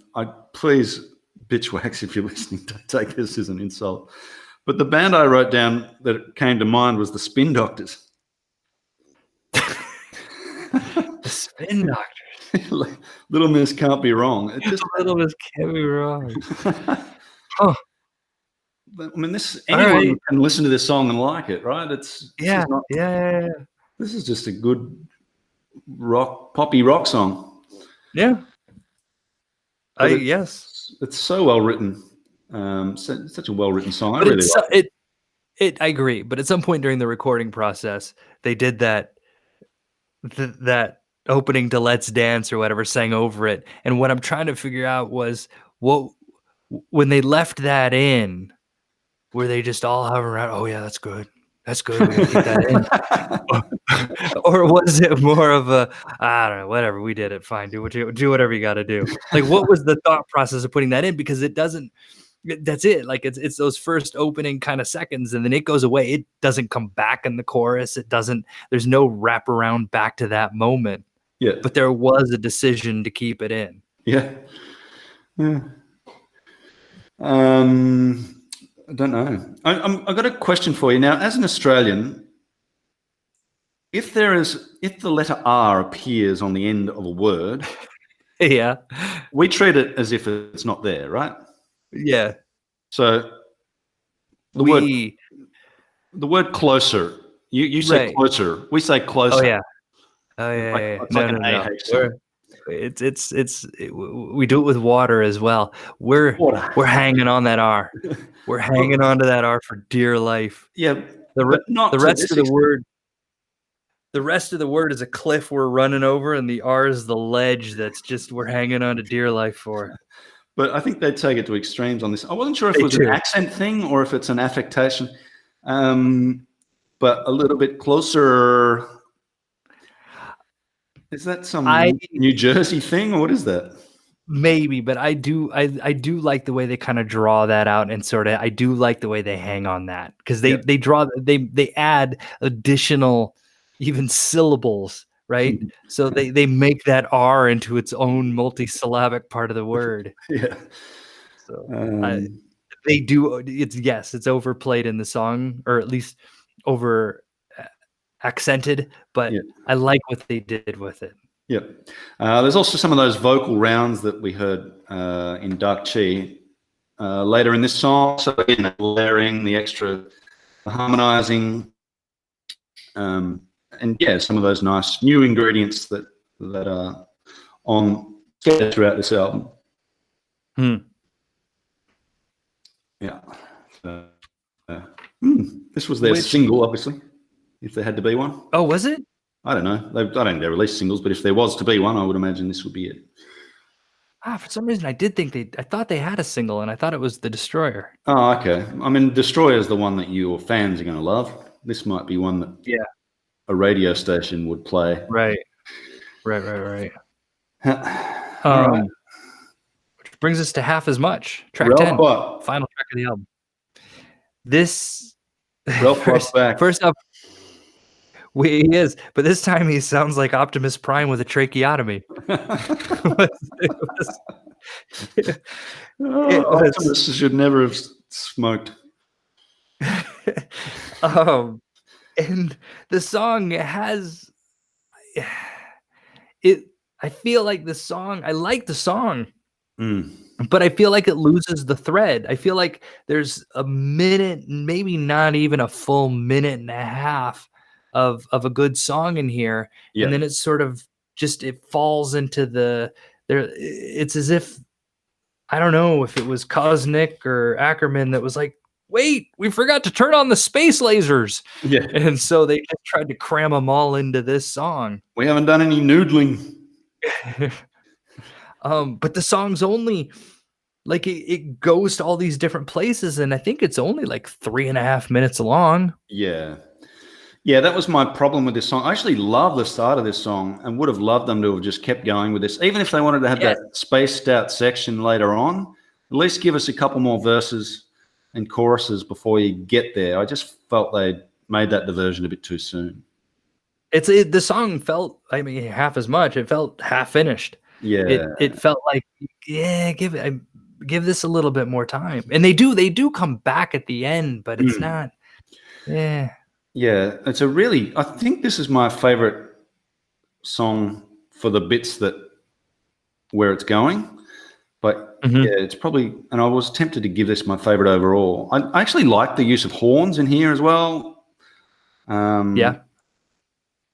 please, Bitchwax, if you're listening, don't take this as an insult, but the band I wrote down that came to mind was the Spin Doctors.
The Spin Doctors.
Little Miss Can't Be Wrong.
Little Miss Can't Be Wrong. Huh.
I mean, anyone can listen to this song and like it, right?
Yeah.
This is just a good poppy rock song.
Yeah. Yes.
It's so well written. Such a well written song.
But
I really like
it. I agree. But at some point during the recording process, they did that opening to Let's Dance or whatever, sang over it. And what I'm trying to figure out was when they left that in, were they just all hovering around? Oh yeah, that's good. That's good. We gotta keep that in. Or was it more of a, I don't know, whatever, we did it, fine. Do whatever you got to do. Like, what was the thought process of putting that in? Because it doesn't. That's it. Like it's those first opening kind of seconds, and then it goes away. It doesn't come back in the chorus. It doesn't. There's no wraparound back to that moment.
Yeah.
But there was a decision to keep it in.
Yeah. Yeah. I don't know. I've got a question for you now. As an Australian, if the letter R appears on the end of a word,
Yeah,
we treat it as if it's not there, right?
yeah.
So the word closer. You say
right.
closer. We say closer.
Oh yeah. Oh yeah.
It's like an AH sound.
We do it with water as well. We're hanging on that R. We're hanging on to that R for dear life.
Yeah,
the rest of the word. The rest of the word is a cliff we're running over, and the R is the ledge that's just we're hanging on to dear life for.
But I think they take it to extremes on this. I wasn't sure if it was an accent thing or if it's an affectation. But a little bit closer. Is that some New Jersey thing, or what is that?
Maybe, but I do like the way they kind of draw that out, and sort of I do like the way they hang on that, because they add additional even syllables, right? So they make that R into its own multisyllabic part of the word.
Yeah.
So they do. It's overplayed in the song, or at least over accented, but I like what they did with it.
Yep. There's also some of those vocal rounds that we heard in Dark Chi later in this song. So again, the layering, the extra harmonizing, and yeah, some of those nice new ingredients that are on throughout this album. Yeah. This was their single, obviously, if there had to be one.
Oh, was it?
I don't know. I don't think they released singles, but if there was to be one, I would imagine this would be it.
For some reason, I thought they had a single, and I thought it was The Destroyer.
Oh, okay. I mean, Destroyer is the one that your fans are going to love. This might be one that a radio station would play.
Right. Right. Which brings us to Half as Much, track 10, final track of the album. This first up. He is, but this time he sounds like Optimus Prime with a tracheotomy.
Optimus should never have smoked.
And the song has it. I feel like the song. I like the song, but I feel like it loses the thread. I feel like there's a minute, maybe not even a full minute and a half of a good song in here, and then it's sort of just it falls into there. It's as if, I don't know if it was Kosnick or Ackerman that was like, wait, we forgot to turn on the space lasers.
Yeah,
and so they just tried to cram them all into this song.
We haven't done any noodling.
But the song's only like it goes to all these different places, and I think it's only like 3.5 minutes long.
Yeah, that was my problem with this song. I actually love the start of this song and would have loved them to have just kept going with this. Even if they wanted to have that spaced out section later on, at least give us a couple more verses and choruses before you get there. I just felt they made that diversion a bit too soon.
The song felt, half as much. It felt half finished.
Yeah.
It felt like, give this a little bit more time. And they do come back at the end, but it's not.
Yeah, it's I think this is my favorite song for the bits where it's going. But it's probably, and I was tempted to give this my favorite overall. I actually like the use of horns in here as well.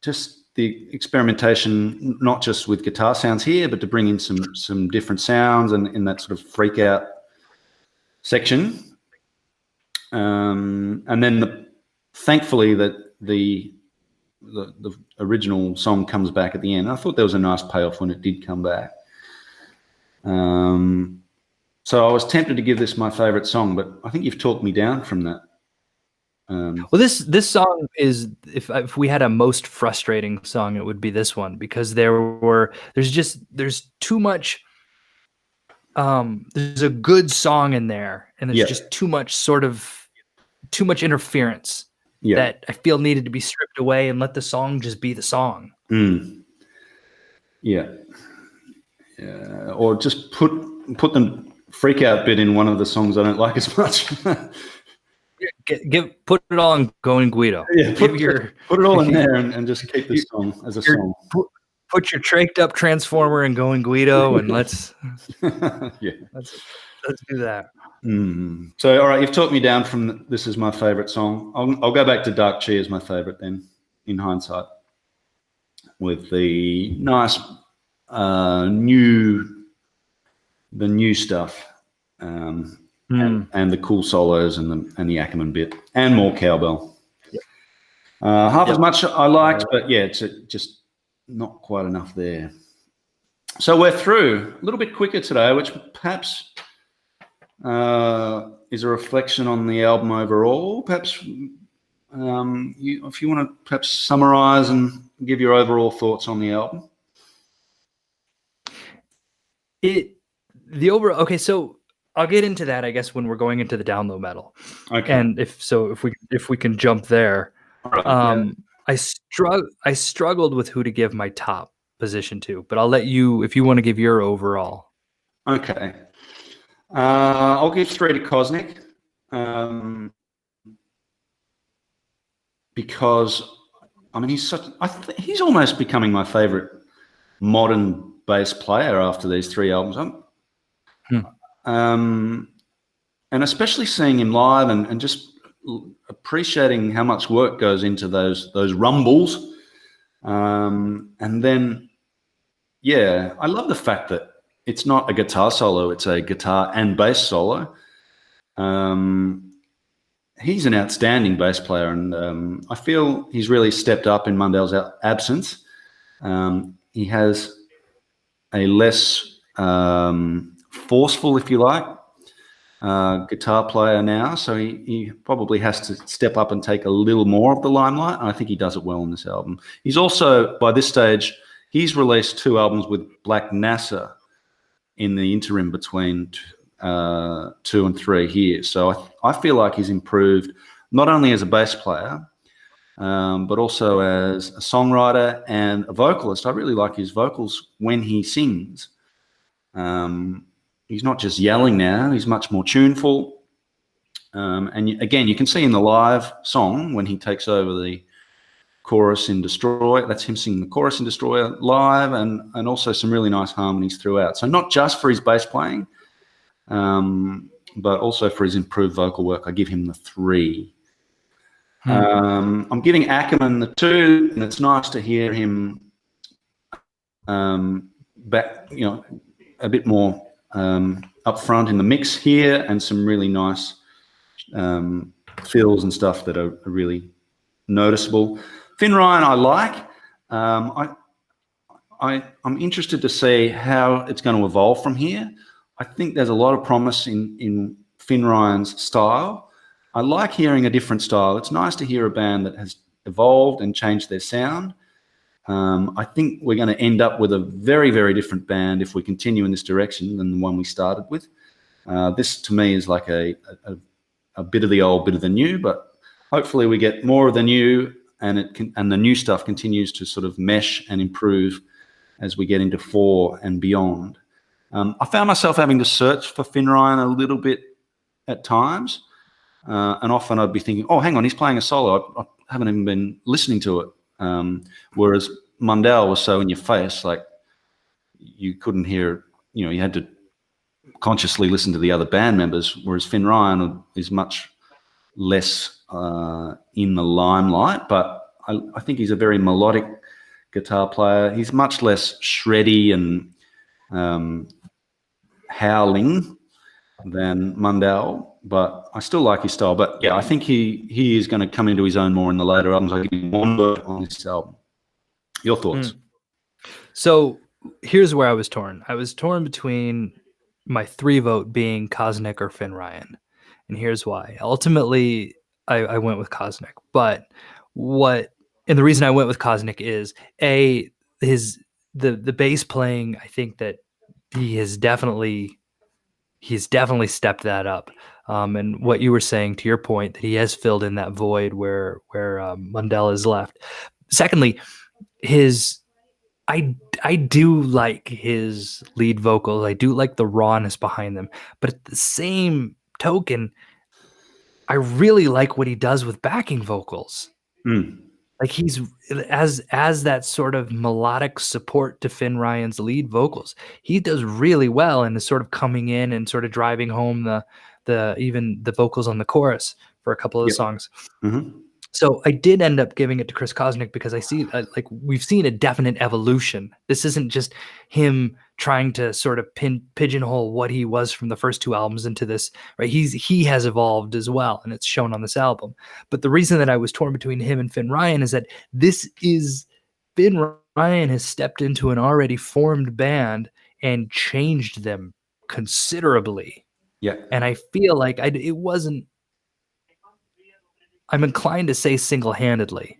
Just the experimentation, not just with guitar sounds here, but to bring in some different sounds and in that sort of freak out section. And then thankfully that the original song comes back at the end. I thought there was a nice payoff when it did come back. So I was tempted to give this my favorite song, but I think you've talked me down from that.
Well, this song is, if we had a most frustrating song, it would be this one, because there's too much there's a good song in there, and there's just too much interference that I feel needed to be stripped away and let the song just be the song.
Yeah. Or just put the freak out bit in one of the songs I don't like as much.
Put it all in Going Guido.
Yeah, put it all in there and just keep the song as a song.
Put your traked up transformer in Going Guido, and let's do that.
So, all right, you've talked me down from this is my favorite song. I'll go back to Dark Chi as my favorite then, in hindsight, with the nice new stuff. And the cool solos and the Ackerman bit and more cowbell. Half as much I liked, but yeah, it's just not quite enough there. So we're through a little bit quicker today, which perhaps is a reflection on the album overall. Perhaps if you want to perhaps summarize and give your overall thoughts on the album.
Okay, so I'll get into that, I guess, when we're going into the down low metal.
Okay.
And if we can jump there, I struggled with who to give my top position to, but I'll let you, if you want to give your overall.
Okay. I'll give 3 to Cosmic, because I mean he's almost becoming my favorite modern bass player after these 3 albums. And especially seeing him live and just appreciating how much work goes into those rumbles. And then, yeah, I love the fact that it's not a guitar solo, it's a guitar and bass solo. He's an outstanding bass player, and I feel he's really stepped up in Mundell's absence. He has a less forceful, if you like, guitar player now, so he probably has to step up and take a little more of the limelight, and I think he does it well on this album. He's also, by this stage, he's released 2 albums with Black NASA in the interim between 2 and 3 here, so I feel like he's improved not only as a bass player, but also as a songwriter and a vocalist. I really like his vocals when he sings. He's not just yelling now, he's much more tuneful. And again, you can see in the live song when he takes over the chorus in Destroy, that's him singing the chorus in Destroy live, and also some really nice harmonies throughout. So not just for his bass playing, but also for his improved vocal work. I give him the 3. I'm giving Ackerman the 2, and it's nice to hear him back, a bit more up front in the mix here, and some really nice fills and stuff that are really noticeable. Finn Ryan I like. I'm interested to see how it's going to evolve from here. I think there's a lot of promise in Finn Ryan's style. I like hearing a different style. It's nice to hear a band that has evolved and changed their sound. I think we're going to end up with a very, very different band if we continue in this direction than the one we started with. This, to me, is like a bit of the old, bit of the new, but hopefully we get more of the new, and the new stuff continues to sort of mesh and improve as we get into 4 and beyond. I found myself having to search for Finn Ryan a little bit at times, and often I'd be thinking, oh, hang on, he's playing a solo. I haven't even been listening to it. Whereas Mundell was so in your face, like you couldn't hear, you had to consciously listen to the other band members, whereas Finn Ryan is much less in the limelight, but I think he's a very melodic guitar player. He's much less shreddy and howling than Mundell, but I still like his style. But yeah, I think he is going to come into his own more in the later albums. I'll give him 1 word on this album. Your thoughts?
So here's where I was torn. I was torn between my 3 vote being Cosnick or Finn Ryan. And here's why. Ultimately, I went with Cosnick. But the reason I went with Cosnick is the bass playing. I think that he has definitely he's definitely stepped that up. And what you were saying, to your point, that he has filled in that void where Mundell is left. Secondly, I do like his lead vocals. I do like the rawness behind them. But at the same token, I really like what he does with backing vocals. Like he's as that sort of melodic support to Finn Ryan's lead vocals. He does really well and is sort of coming in and sort of driving home the even the vocals on the chorus for a couple of the songs. So I did end up giving it to Chris Kosnick because I see like we've seen a definite evolution. This isn't just him trying to sort of pigeonhole what he was from the first two albums into this, right? He has evolved as well, and it's shown on this album. But the reason that I was torn between him and Finn Ryan is that Finn Ryan has stepped into an already formed band and changed them considerably.
Yeah.
And I feel like it wasn't, I'm inclined to say single-handedly.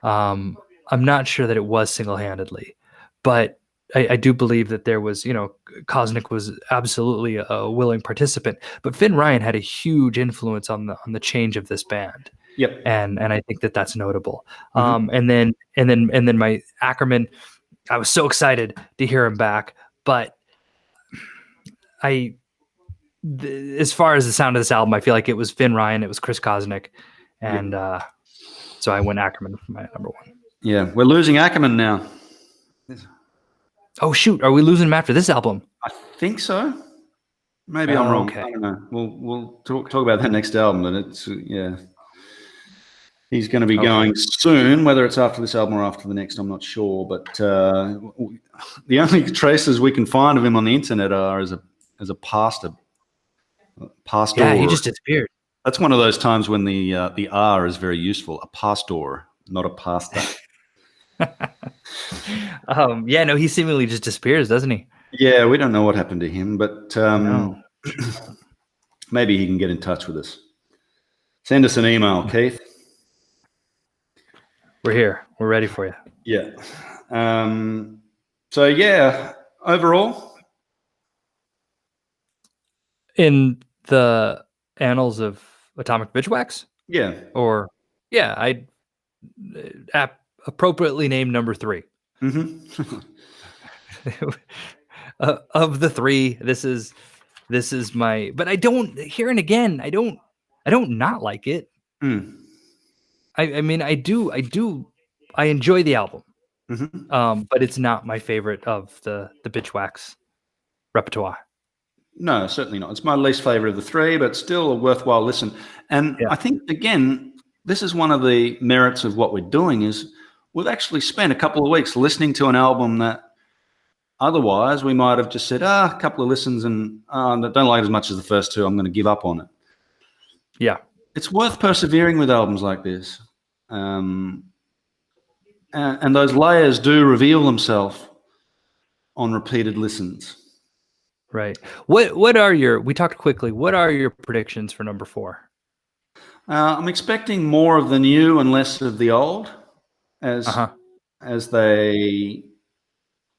I'm not sure that it was single-handedly, but I do believe that there was, Kosnick was absolutely a willing participant, but Finn Ryan had a huge influence on the change of this band.
Yep.
And I think that that's notable. And then my Ackerman, I was so excited to hear him back, but as far as the sound of this album, I feel like it was Finn Ryan, it was Chris Kosnick, and so I went Ackerman for my number one.
Yeah, we're losing Ackerman now.
Oh shoot, are we losing him after this album?
I think so. Maybe I'm wrong.
Okay.
I don't know. We'll talk about that next album, but it's he's going to be going soon. Whether it's after this album or after the next, I'm not sure. But the only traces we can find of him on the internet are as a pastor.
Yeah, he just disappeared.
That's one of those times when the R is very useful. A pastor, not a pastor.
Yeah, no, he seemingly just disappears, doesn't he?
Yeah, we don't know what happened to him, but maybe he can get in touch with us. Send us an email, Keith.
We're here. We're ready for you.
Yeah. So yeah, overall,
in the annals of Atomic Bitchwax?
Yeah.
Or I appropriately named number 3. Of the 3, this is my, but I don't, here and again, I don't not like it. I mean, I enjoy the album. But it's not my favorite of the Bitchwax repertoire.
No, certainly not. It's my least favorite of the 3, but still a worthwhile listen. And I think, again, this is one of the merits of what we're doing is we've actually spent a couple of weeks listening to an album that otherwise we might have just said, a couple of listens and I don't like it as much as the first 2. I'm going to give up on it.
Yeah.
It's worth persevering with albums like this. And those layers do reveal themselves on repeated listens.
Right. What are we talked quickly, what are your predictions for number 4?
I'm expecting more of the new and less of the old as they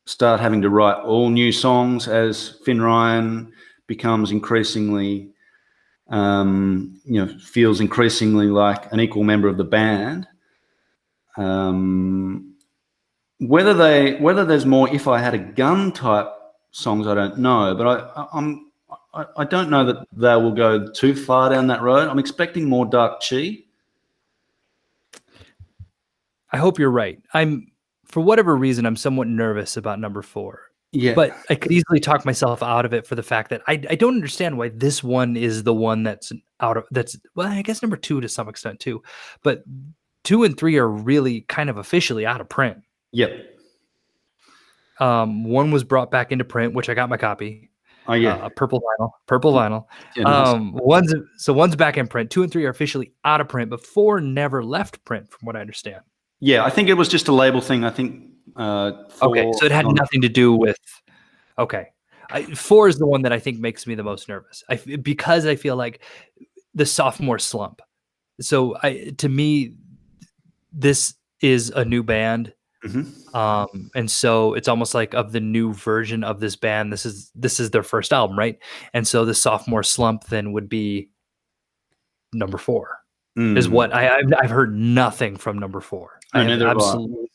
start having to write all new songs, as Finn Ryan becomes increasingly, feels increasingly like an equal member of the band. Whether there's more If I Had a Gun type songs, I don't know, but I don't know that they will go too far down that road. I'm expecting more Dark Chi.
I hope you're right. For whatever reason, I'm somewhat nervous about number 4.
Yeah.
But I could easily talk myself out of it for the fact that I don't understand why this one is the one that's well, I guess number 2 to some extent too. But 2 and 3 are really kind of officially out of print.
Yep.
One was brought back into print, which I got my copy.
Oh yeah.
Purple vinyl. Yeah, nice. One's back in print. 2 and 3 are officially out of print, but 4 never left print, from what I understand.
Yeah, I think it was just a label thing. I think. 4,
okay, so it had nothing to do with. Okay, 4 is the one that I think makes me the most nervous. Because I feel like the sophomore slump. So to me, this is a new band. And so it's almost like of the new version of this band, this is their first album, right? And so the sophomore slump then would be number 4. Is what I've heard nothing from number 4. I have absolutely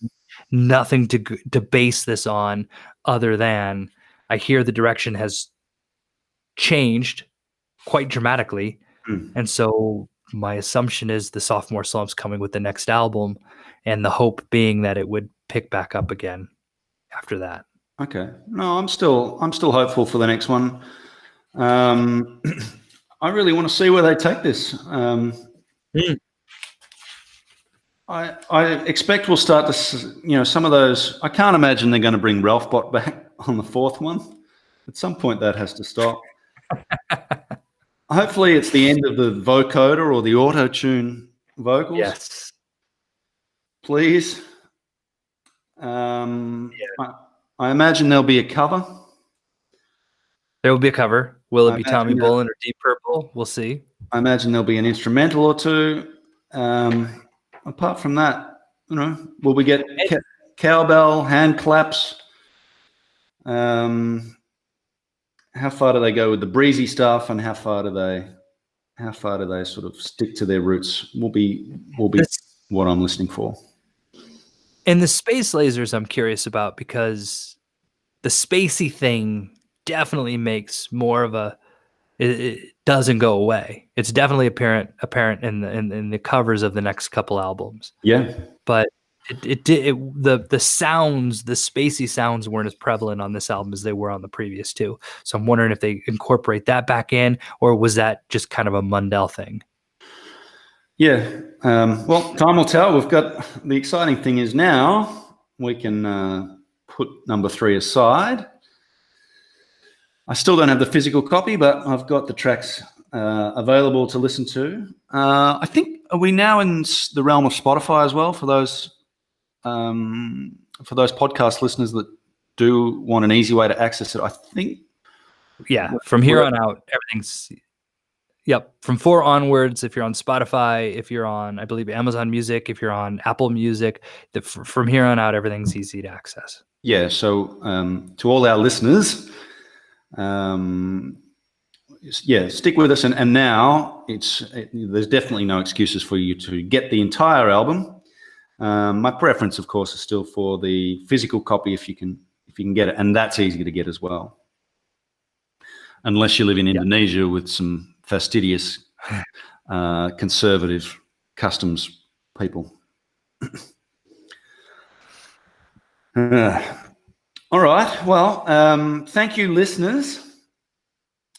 nothing to base this on other than I hear the direction has changed quite dramatically. And so my assumption is the sophomore slump's coming with the next album, and the hope being that it would pick back up again after that.
Okay. No, I'm still hopeful for the next one. I really want to see where they take this. I expect we'll start to, some of those. I can't imagine they're going to bring Ralph Bot back on the 4th one. At some point, that has to stop. Hopefully, it's the end of the vocoder or the auto-tune vocals.
Yes.
Please. I imagine there'll be a cover.
There will be a cover. Will it be Tommy Bolin or Deep Purple? We'll see.
I imagine there'll be an instrumental or two. Apart from that, will we get cowbell, hand claps? How far do they go with the breezy stuff, and how far do they sort of stick to their roots? Will be what I'm listening for.
And the space lasers I'm curious about, because the spacey thing definitely makes more of it doesn't go away. It's definitely apparent in the covers of the next couple albums.
Yeah.
But the sounds, the spacey sounds weren't as prevalent on this album as they were on the previous two. So I'm wondering if they incorporate that back in, or was that just kind of a Mundell thing?
Yeah. Well, time will tell. We've got, the exciting thing is now we can put number 3 aside. I still don't have the physical copy, but I've got the tracks available to listen to. I think, are we now in the realm of Spotify as well for those podcast listeners that do want an easy way to access it? I think.
Yeah, from here on out, everything's. Yep, from 4 onwards, if you're on Spotify, if you're on, I believe, Amazon Music, if you're on Apple Music, from here on out, everything's easy to access.
Yeah, so to all our listeners, stick with us. And now there's definitely no excuses for you to get the entire album. My preference, of course, is still for the physical copy if you can get it, and that's easy to get as well. Unless you live in Indonesia with some fastidious, conservative customs people. All right. Well, thank you, listeners,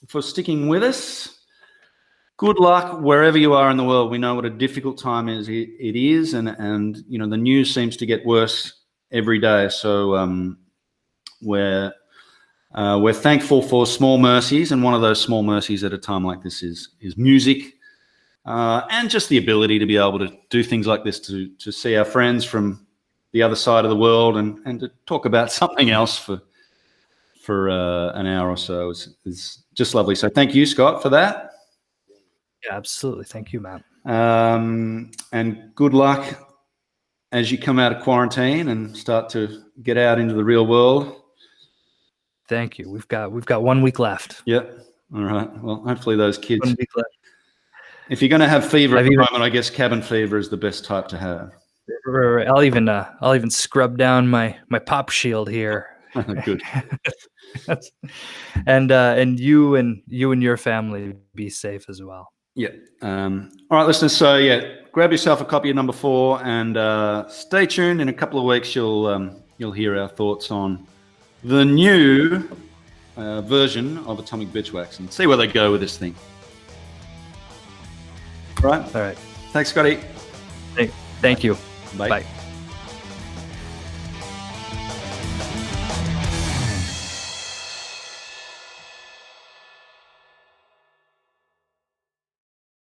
for sticking with us. Good luck wherever you are in the world. We know what a difficult time it is, and the news seems to get worse every day. So we're thankful for small mercies, and one of those small mercies at a time like this is music, and just the ability to be able to do things like this, to see our friends from the other side of the world and to talk about something else for an hour or so is just lovely. So thank you, Scott, for that.
Yeah, absolutely. Thank you, Matt.
And good luck as you come out of quarantine and start to get out into the real world.
Thank you. We've got 1 week left.
Yep. All right. Well, hopefully those kids.
1 week left.
If you're going to have fever at the moment, I guess cabin fever is the best type to have.
I'll even scrub down my pop shield here.
Good.
And you and your family be safe as well.
Yeah. All right, listeners. So grab yourself a copy of number 4 and stay tuned. In a couple of weeks, you'll hear our thoughts on the new version of Atomic Bitchwax and see where they go with this thing. All right.
All right.
Thanks, Scotty.
Thank you.
Bye.
Bye.